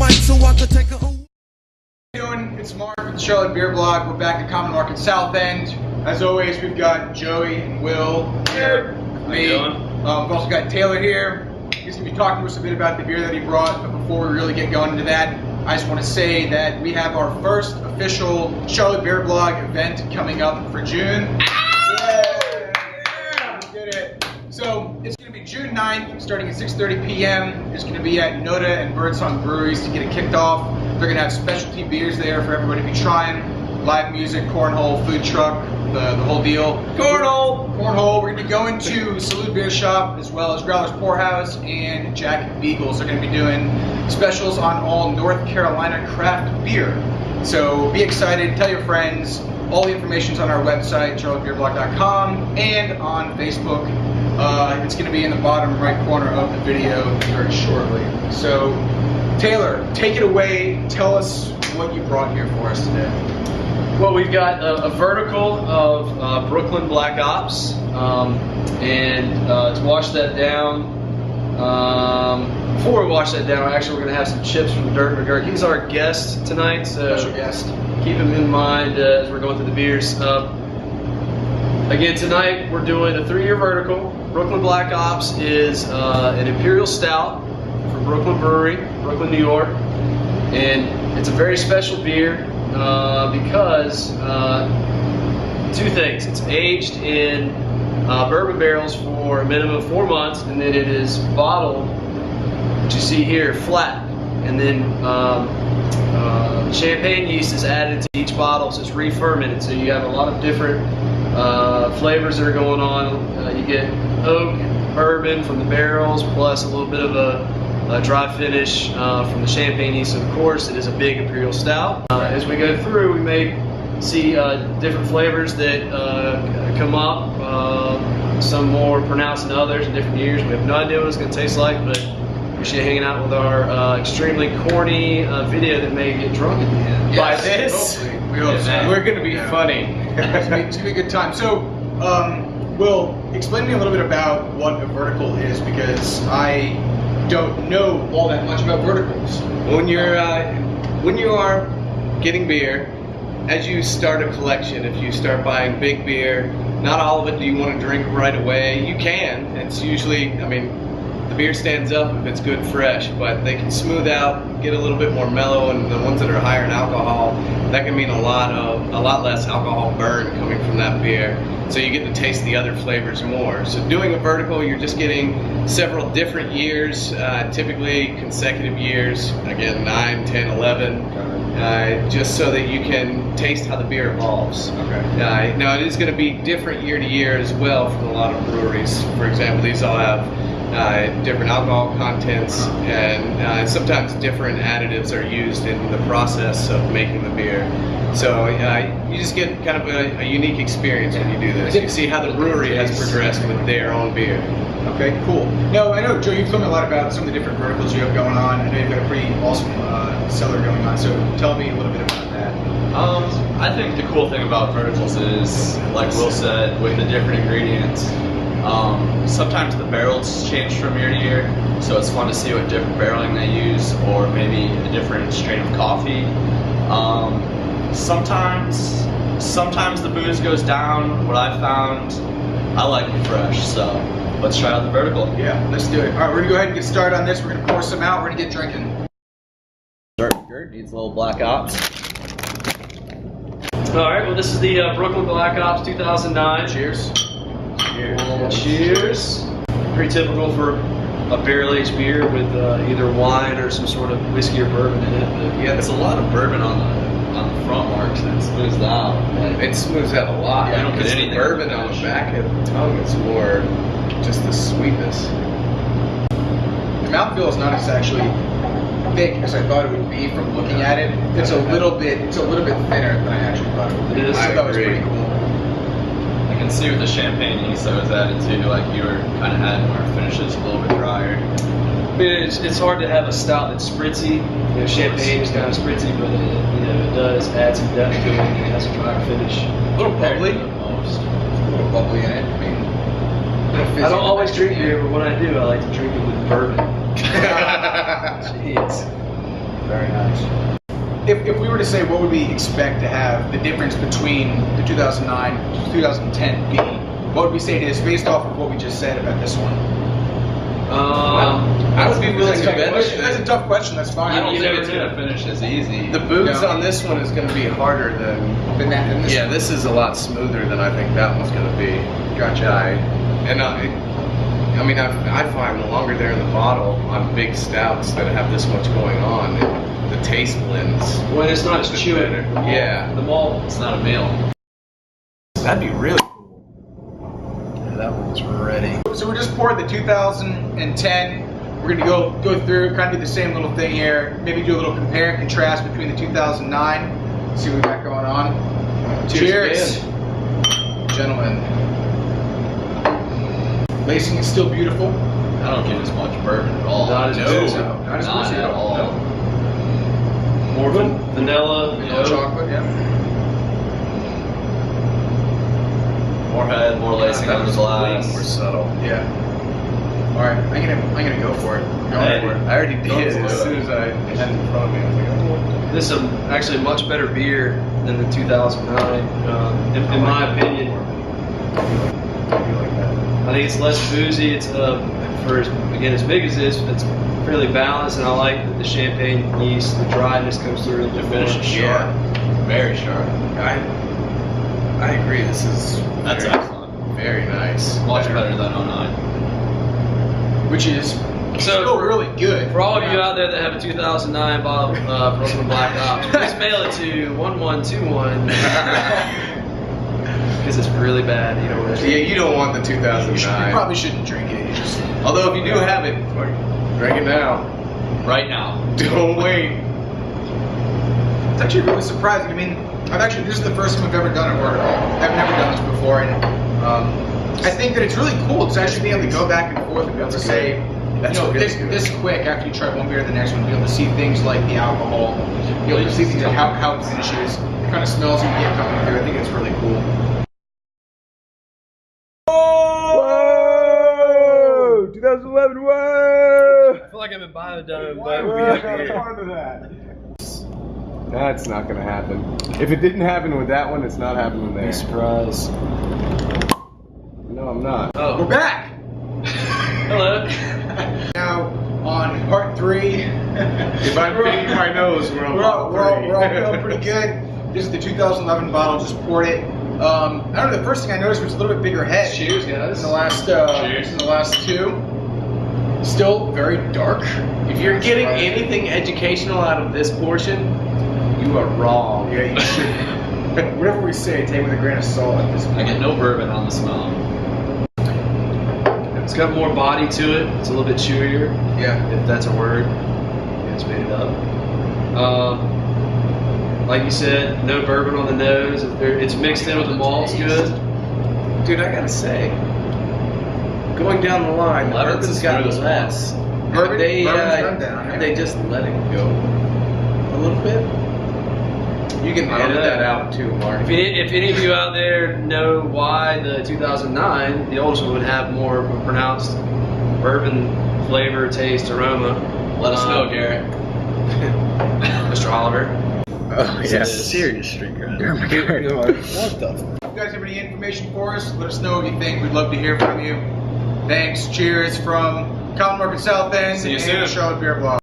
fight so I could take her away. How you doing? It's Mark with the Charlotte Beer Blog. We're back at Common Market South End. As always, we've got Joey and Will here with me. We've also got Taylor here. He's going to be talking to us a bit about the beer that he brought, but before we really get going into that, I just want to say that we have our first official Charlotte Beer Blog event coming up for June. Yeah! We did it. So it's going to be June 9th, starting at 6:30 p.m. It's going to be at Noda and Birdsong Breweries to get it kicked off. They're going to have specialty beers there for everybody to be trying. Live music, cornhole, food truck, the whole deal. Cornhole! We're going to be going to Salute Beer Shop as well as Growler's Poorhouse and Jack Beagles. They're going to be doing specials on all North Carolina craft beer. So be excited, tell your friends. All the information's on our website, charlottebeerblog.com, and on Facebook. It's going to be in the bottom right corner of the video very shortly. So Taylor, take it away. Tell us what you brought here for us today. Well, we've got a vertical of Brooklyn Black Ops, and to wash that down, before we wash that down, actually we're going to have some chips from Dirk McGurk. He's our guest tonight, so Special guest. Keep him in mind as we're going through the beers. Again, tonight we're doing a 3-year vertical. Brooklyn Black Ops is an Imperial Stout from Brooklyn Brewery, Brooklyn, New York, and it's a very special beer. Because two things. It's aged in bourbon barrels for a minimum of 4 months, and then it is bottled, what you see here, flat. And then champagne yeast is added to each bottle, so it's re-fermented. So you have a lot of different flavors that are going on. You get oak, bourbon from the barrels, plus a little bit of a dry finish from the champagne yeast. Of course, it is a big Imperial Stout. As we go through, we may see different flavors that come up, some more pronounced than others in different years. We have no idea what it's going to taste like, but appreciate hanging out with our extremely corny video that may get drunk at the end. Yes, By this, hopefully. We hope so. we're going to be funny. It's going to be a good time. So, Will, explain to me a little bit about what a vertical is, because I don't know all that much about verticals. When you are getting beer, as you start a collection, if you start buying big beer, not all of it do you want to drink right away. You can. It's usually, I mean, the beer stands up if it's good fresh, but they can smooth out, get a little bit more mellow, and the ones that are higher in alcohol, that can mean a lot less alcohol burn coming from that beer. So you get to taste the other flavors more. So doing a vertical, you're just getting several different years, typically consecutive years, again 9, 10, 11, just so that you can taste how the beer evolves. Okay. Now it is going to be different year to year as well from a lot of breweries. For example, these all have different alcohol contents, and sometimes different additives are used in the process of making the beer. So you just get kind of a unique experience when you do this. You see how the brewery has progressed with their own beer. Okay, cool. Now, I know, Joe, you've told me a lot about some of the different verticals you have going on. I know you've got a pretty awesome cellar going on, so tell me a little bit about that. I think the cool thing about verticals is, like Will said, with the different ingredients, sometimes the barrels change from year to year, so it's fun to see what different barreling they use, or maybe a different strain of coffee. Sometimes the booze goes down. What I found, I like it fresh, so let's try out the vertical. Yeah, let's do it. All right, we're going to go ahead and get started on this. We're going to pour some out. We're going to get drinking. Dirt needs a little Black Ops. All right, well, this is the Brooklyn Black Ops 2009. Cheers. Cheers. Pretty typical for a barrel-aged beer with either wine or some sort of whiskey or bourbon in it. But Yeah, there's a lot of bourbon on the front marks, and it smooths out. It smooths out a lot. Yeah, I don't get because the anything bourbon on the back of the tongue is more just the sweetness. The mouthfeel is not as actually thick as I thought it would be from looking at it. It's a little bit thinner than I actually thought it would be. It is. I thought it was pretty agree. cool. I can see with the champagne yeast that was added too, like you were kind of adding where it finishes a little bit drier. I mean, it's hard to have a stout that's spritzy. You know, champagne is kind of spritzy, but it does add some depth to it, and it has a drier finish. A little bubbly. Almost. A little bubbly in it. I mean, I don't always drink beer, but when I do, I like to drink it with bourbon. Jeez. Very nice. If we were to say what would we expect to have the difference between the 2009 to 2010 be, what would we say it is based off of what we just said about this one? I would be willing to bet That's a that tough question. That's fine. I don't You think never it's know. gonna finish as easy. the boots No. on this one is going to be harder than. Than this Yeah, one. this is a lot smoother than I think that one's going to be. Gotcha. And I mean, I find the longer they're in the bottle on big stouts that have this much going on, the taste blends. When it's not as It's chewy. better. Yeah. The malt. It's not a meal. That'd be really cool. Yeah, that one's ready. So we just poured the 2010. We're gonna go through, kind of do the same little thing here. Maybe do a little compare and contrast between the 2009. See what we got going on. Cheers, gentlemen. Lacing is still beautiful. I don't get as much bourbon at all. Not as no, boozy. Not as not boozy at at all. all. More vanilla. Vanilla chocolate, yeah. More head, more lacing on the glass. More subtle. Yeah. All right, I'm gonna go for it. Hey. Go for it. I already Go did for as it. soon as I had it in front of me. I was like, oh. This is actually a much better beer than the 2009, in my opinion. I think it's less boozy. It's for as big as this, it's fairly balanced, and I like that the champagne yeast, the dryness comes through a little The bit more. finish is sharp. Very sharp. I agree. This is That's very, excellent. very nice. Much better than 09. Which is still really good. For all of you out there that have a 2009 bottle of Brooklyn Black Ops, please mail it to 1121 because it's really bad. You know, Yeah, you don't want the You 2009. probably shouldn't drink it. You just- Although if you do have it, drink it now. Right now. Don't wait. It's actually really surprising. I mean, this is the first time I've ever done a vertical. I've never done this before, and I think that it's really cool to actually be able to go back and forth and be able to say, That's you know, really this, good. this quick after you try one beer to the next one, be able to see things like the alcohol, be able to see things like how it finishes, the kind of smells you get coming through. I think it's really cool. Whoa! 2011, whoa! I feel like I've been behind the dome, Why but are we not part of that? That's not gonna happen. If it didn't happen with that one, it's not happening there. be surprised. No, I'm not. Oh, We're back! hello. Now, on part 3. If I'm picking my nose, we're on We're all three. feeling pretty good. This is the 2011 bottle, just poured it. I don't know, the first thing I noticed was a little bit bigger head. Cheers, guys. In the last, Cheers. in the last 2. Still very dark. If you're getting anything educational out of this portion, you are wrong. Yeah, you should. Whatever we say, take it with a grain of salt at this I point. get no bourbon on the smell. It's got more body to it. It's a little bit chewier, Yeah. if that's a word. Yeah, speed it up. Like you said, no bourbon on the nose. It's mixed in with the malts good. Dude, I gotta say, going down the line, the Lemon's bourbon's the gotten smoothest less. Bourbon- they bourbon's gone down, yeah. they just let it go a little bit. You can I don't edit know. that out too, Mark. If any of you out there know why the 2009, the oldest one, would have more of a pronounced bourbon flavor, taste, aroma, Let us know, Garrett. Mr. Oliver. Oh yeah. Serious street cred. What the? If you guys have any information for us, let us know what you think. We'd love to hear from you. Thanks. Cheers from Common Market South End See you and soon. Charlotte Beer Blog.